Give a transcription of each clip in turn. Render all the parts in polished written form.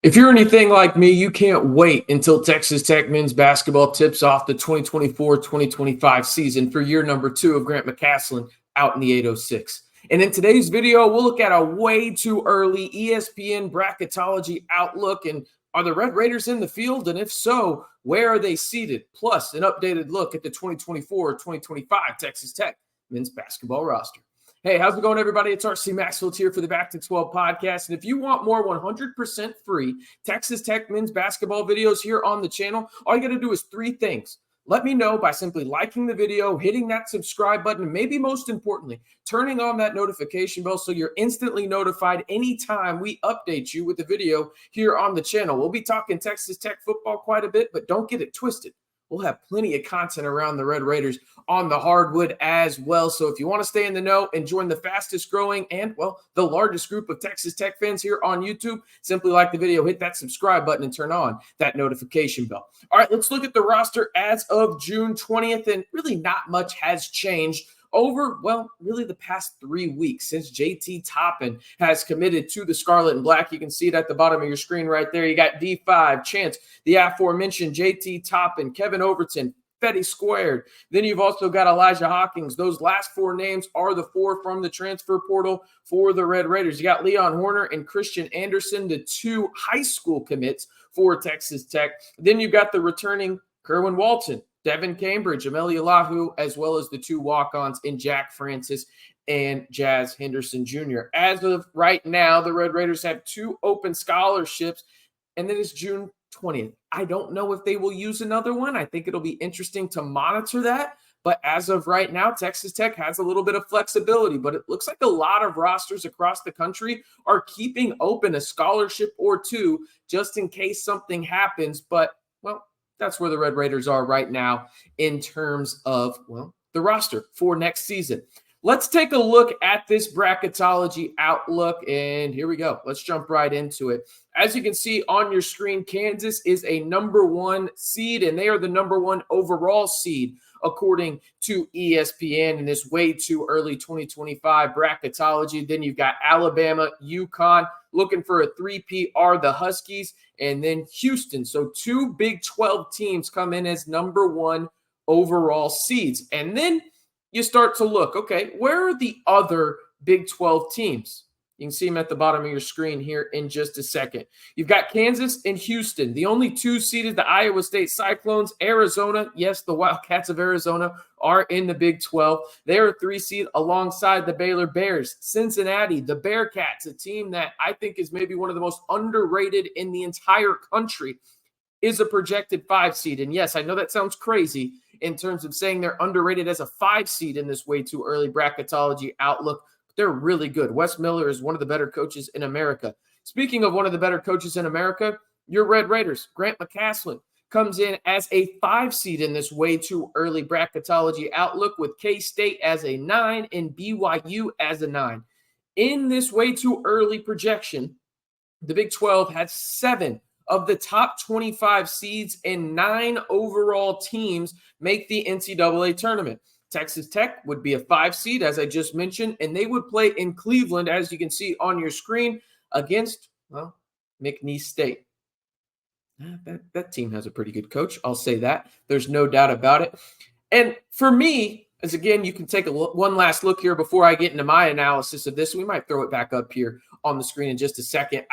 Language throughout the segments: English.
If you're anything like me, you can't wait until Texas Tech men's basketball tips off the 2024-2025 season for year number 2 of Grant McCasland out in the 806. And in today's video, we'll look at a way too early ESPN Bracketology outlook. And are the Red Raiders in the field? And if so, where are they seated? Plus, an updated look at the 2024-2025 Texas Tech men's basketball roster. Hey, how's it going, everybody? It's RC Maxfield here for the Back to 12 podcast. And if you want more 100% free Texas Tech men's basketball videos here on the channel, all you got to do is 3 things. Let me know by simply liking the video, hitting that subscribe button, and maybe most importantly, turning on that notification bell so you're instantly notified anytime we update you with the video here on the channel. We'll be talking Texas Tech football quite a bit, but don't get it twisted. We'll have plenty of content around the Red Raiders on the hardwood as well. So if you want to stay in the know and join the fastest growing and, well, the largest group of Texas Tech fans here on YouTube, simply like the video, hit that subscribe button, and turn on that notification bell. All right, let's look at the roster as of June 20th, and really not much has changed over, well, really the past 3 weeks since JT Toppin has committed to the Scarlet and Black. You can see it at the bottom of your screen right there. You got D5, Chance, the aforementioned JT Toppin, Kevin Overton, Fetty Squared. Then you've also got Elijah Hawkins. Those last 4 names are the 4 from the transfer portal for the Red Raiders. You got Leon Horner and Christian Anderson, the 2 high school commits for Texas Tech. Then you've got the returning Kerwin Walton, Devan Cambridge, Eemeli Yalaho, as well as the 2 walk-ons in Jack Francis and Jazz Henderson Jr. As of right now, the Red Raiders have 2 open scholarships, and then it's June 20th. I don't know if they will use another one. I think it'll be interesting to monitor that. But as of right now, Texas Tech has a little bit of flexibility. But it looks like a lot of rosters across the country are keeping open a scholarship or 2 just in case something happens. But, well, that's where the Red Raiders are right now in terms of, well, the roster for next season. Let's take a look at this Bracketology outlook, and here we go. Let's jump right into it. As you can see on your screen, Kansas is a number 1 seed, and they are the number 1 overall seed, according to ESPN in this way too early 2025 Bracketology. Then you've got Alabama, UConn. Looking for a 3P are the Huskies, and then Houston. So 2 Big 12 teams come in as number 1 overall seeds. And then you start to look, okay, where are the other Big 12 teams? You can see them at the bottom of your screen here in just a second. You've got Kansas and Houston. The only 2 seeded, the Iowa State Cyclones. Arizona, yes, the Wildcats of Arizona are in the Big 12. They're a 3 seed alongside the Baylor Bears. Cincinnati, the Bearcats, a team that I think is maybe one of the most underrated in the entire country, is a projected 5 seed. And yes, I know that sounds crazy in terms of saying they're underrated as a 5 seed in this way too early Bracketology outlook. They're really good. Wes Miller is one of the better coaches in America. Speaking of one of the better coaches in America, your Red Raiders, Grant McCasland, comes in as a 5 seed in this way too early Bracketology outlook, with K-State as a 9 and BYU as a 9. In this way too early projection, the Big 12 has 7 of the top 25 seeds, and 9 overall teams make the NCAA tournament. Texas Tech would be a 5 seed, as I just mentioned, and they would play in Cleveland, as you can see on your screen, against, well, McNeese State. That team has a pretty good coach. I'll say that. There's no doubt about it. And for me, as again, you can take one last look here before I get into my analysis of this. We might throw it back up here on the screen in just a second.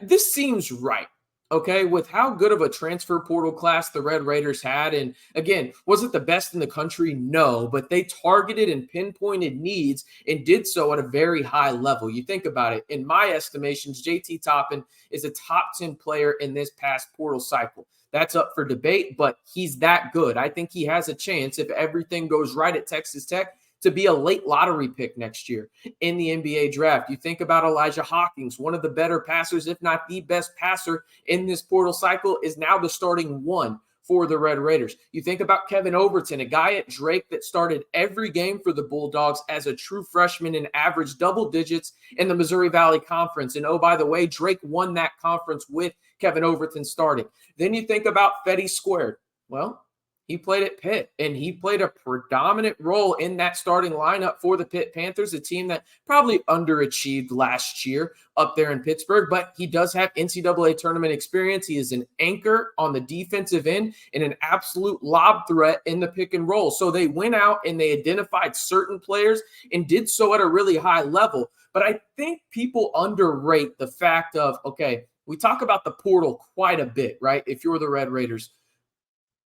This seems right. Okay, with how good of a transfer portal class the Red Raiders had. And again, was it the best in the country? No, but they targeted and pinpointed needs and did so at a very high level. You think about it. In my estimations, JT Toppin is a top 10 player in this past portal cycle. That's up for debate, but he's that good. I think he has a chance, if everything goes right at Texas Tech, to be a late lottery pick next year in the NBA draft. You think about Elijah Hawkins, one of the better passers, if not the best passer in this portal cycle, is now the starting 1 for the Red Raiders. You think about Kevin Overton, a guy at Drake that started every game for the Bulldogs as a true freshman and averaged double digits in the Missouri Valley Conference. And oh, by the way, Drake won that conference with Kevin Overton starting. Then you think about Fetty Squared. Well, he played at Pitt, and he played a predominant role in that starting lineup for the Pitt Panthers, a team that probably underachieved last year up there in Pittsburgh, but he does have NCAA tournament experience. He is an anchor on the defensive end and an absolute lob threat in the pick and roll. So they went out and they identified certain players and did so at a really high level. But I think people underrate the fact of, okay, we talk about the portal quite a bit, right? If you're the Red Raiders,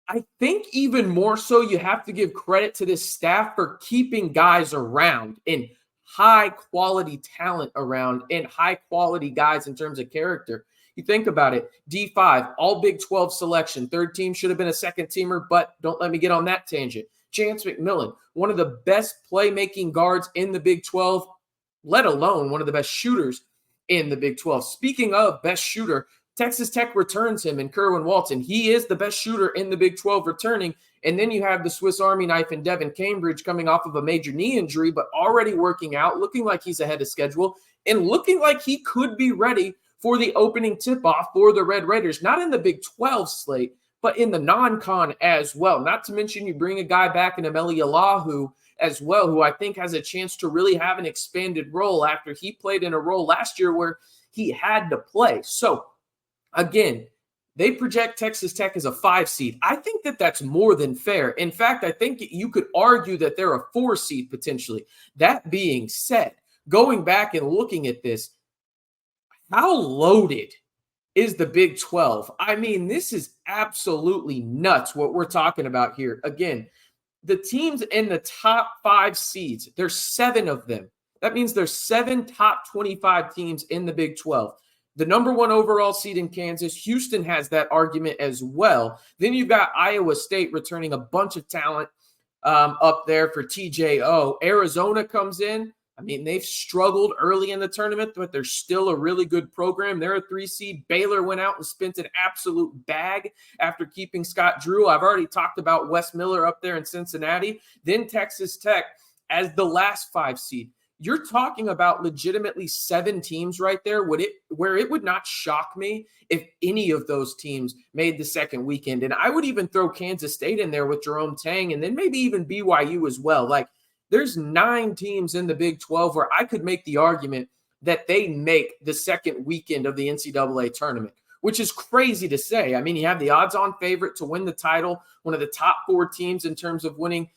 I think even more so, you have to give credit to this staff for keeping guys around and high quality talent around and high quality guys in terms of character. You think about it, D5, all Big 12 selection, third team should have been a second teamer, but don't let me get on that tangent. Chance McMillian, one of the best playmaking guards in the Big 12, let alone one of the best shooters in the Big 12. Speaking of best shooter, Texas Tech returns him in Kerwin Walton. He is the best shooter in the Big 12 returning. And then you have the Swiss Army knife in Devan Cambridge coming off of a major knee injury, but already working out, looking like he's ahead of schedule, and looking like he could be ready for the opening tip-off for the Red Raiders, not in the Big 12 slate, but in the non-con as well. Not to mention you bring a guy back in Eemeli Yalaho as well, who I think has a chance to really have an expanded role after he played in a role last year where he had to play. So, again, they project Texas Tech as a 5 seed. I think that that's more than fair. In fact, I think you could argue that they're a 4 seed potentially. That being said, going back and looking at this, how loaded is the Big 12? I mean, this is absolutely nuts what we're talking about here. Again, the teams in the top 5 seeds, there's 7 of them. That means there's 7 top 25 teams in the Big 12. The number 1 overall seed in Kansas, Houston has that argument as well. Then you've got Iowa State returning a bunch of talent up there for TJO. Arizona comes in. I mean, they've struggled early in the tournament, but they're still a really good program. They're a 3 seed. Baylor went out and spent an absolute bag after keeping Scott Drew. I've already talked about Wes Miller up there in Cincinnati. Then Texas Tech as the last 5 seed. You're talking about legitimately 7 teams right there where it would not shock me if any of those teams made the second weekend. And I would even throw Kansas State in there with Jerome Tang and then maybe even BYU as well. Like, there's 9 teams in the Big 12 where I could make the argument that they make the second weekend of the NCAA tournament, which is crazy to say. I mean, you have the odds-on favorite to win the title, one of the top 4 teams in terms of winning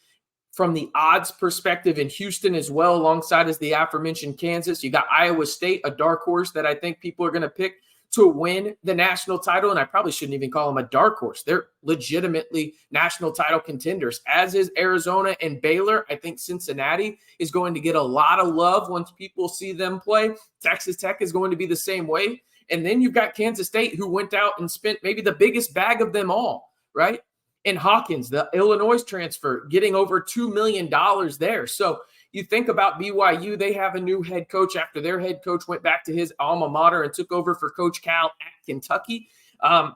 from the odds perspective in Houston as well, alongside as the aforementioned Kansas. You got Iowa State, a dark horse that I think people are going to pick to win the national title. And I probably shouldn't even call them a dark horse. They're legitimately national title contenders, as is Arizona and Baylor. I think Cincinnati is going to get a lot of love once people see them play. Texas Tech is going to be the same way. And then you've got Kansas State, who went out and spent maybe the biggest bag of them all, right? And Hawkins, the Illinois transfer, getting over $2 million there. So you think about BYU, they have a new head coach after their head coach went back to his alma mater and took over for Coach Cal at Kentucky. I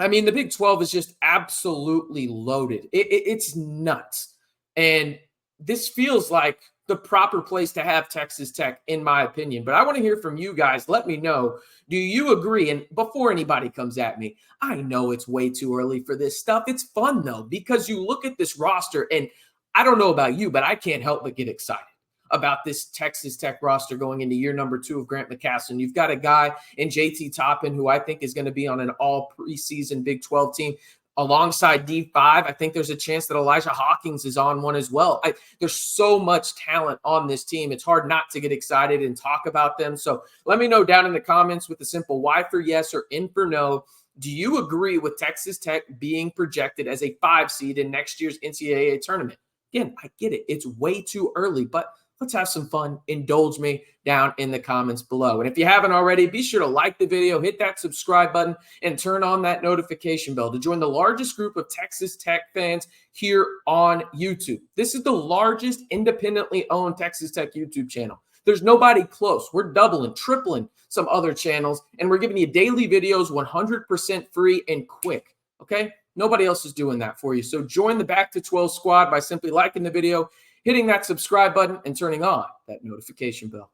mean, the Big 12 is just absolutely loaded. It's nuts. And this feels like the proper place to have Texas Tech, in my opinion. But I want to hear from you guys. Let me know. Do you agree? And before anybody comes at me, I know it's way too early for this stuff. It's fun, though, because you look at this roster, and I don't know about you, but I can't help but get excited about this Texas Tech roster going into year number 2 of Grant McCasland. You've got a guy in JT Toppin who I think is going to be on an all preseason Big 12 team. Alongside D5, I think there's a chance that Elijah Hawkins is on one as well. There's so much talent on this team. It's hard not to get excited and talk about them. So let me know down in the comments with a simple Y for yes or N for no. Do you agree with Texas Tech being projected as a 5 seed in next year's NCAA tournament? Again, I get it. It's way too early, but let's have some fun. Indulge me down in the comments below. And if you haven't already, be sure to like the video, hit that subscribe button, and turn on that notification bell to join the largest group of Texas Tech fans here on YouTube. This is the largest independently owned Texas Tech YouTube channel. There's nobody close. We're doubling, tripling some other channels, and we're giving you daily videos 100% free and quick, okay? Nobody else is doing that for you. So join the Back to 12 squad by simply liking the video, hitting that subscribe button, and turning on that notification bell.